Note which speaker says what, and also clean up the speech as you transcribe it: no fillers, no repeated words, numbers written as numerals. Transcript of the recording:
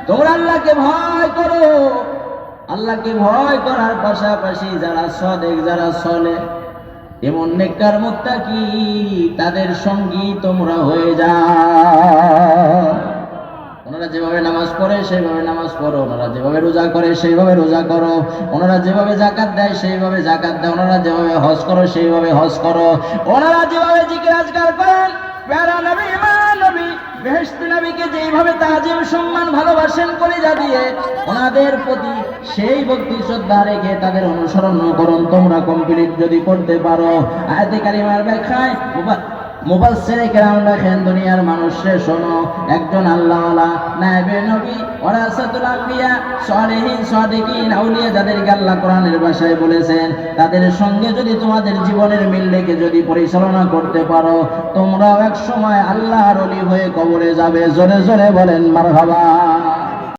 Speaker 1: তোমরা আল্লাহকে ভয় করো। আল্লাহকে ভয় করার পাশাপাশি যারা সাদেক, যারা সলে, এমন নেককার মুত্তাকি, তাদের সঙ্গী তোমরা হয়ে যাও। ওনারা যেভাবে নামাজ পড়ে সেইভাবে নামাজ পড়ো, ওনারা যেভাবে রোজা করে সেইভাবে রোজা করো, ওনারা যেভাবে যাকাত দেয় সেইভাবে যাকাত দেয়, ওনারা যেভাবে হজ করো সেইভাবে হজ করো, ওনারা যেভাবে জিকির আজকার করেন, প্যারা নবী, ইমাম নবী, বেহেশতি নবীকে যেইভাবে তাজিম সম্মান ভালোবাসেন কলিজা দিয়ে, ওনাদের প্রতি সেই ভক্তি শ্রদ্ধা রেখে তাদের অনুসরণ করুন তোমরা কমপ্লিট যদি করতে পারো। আয়াতে কারিমার ব্যাখ্যায় মুফাসসিরে কেরাম লেখেন, দুনিয়ার মানুষে শোনো, একজন আল্লাহওয়ালা নায়েবে নবী, ওয়ারাসাতুল আম্বিয়া, সালেহিন, সাদিকিন, আউলিয়া যাদেরকে আল্লাহ কোরআনের ভাষায় বলেছেন, তাদের সঙ্গে যদি তোমাদের জীবনের মিল রেখে যদি পরিচালনা করতে পারো, তোমরাও এক সময় আল্লাহর ওলি হয়ে কবরে যাবে। জোরে জোরে বলেন মারহাবা।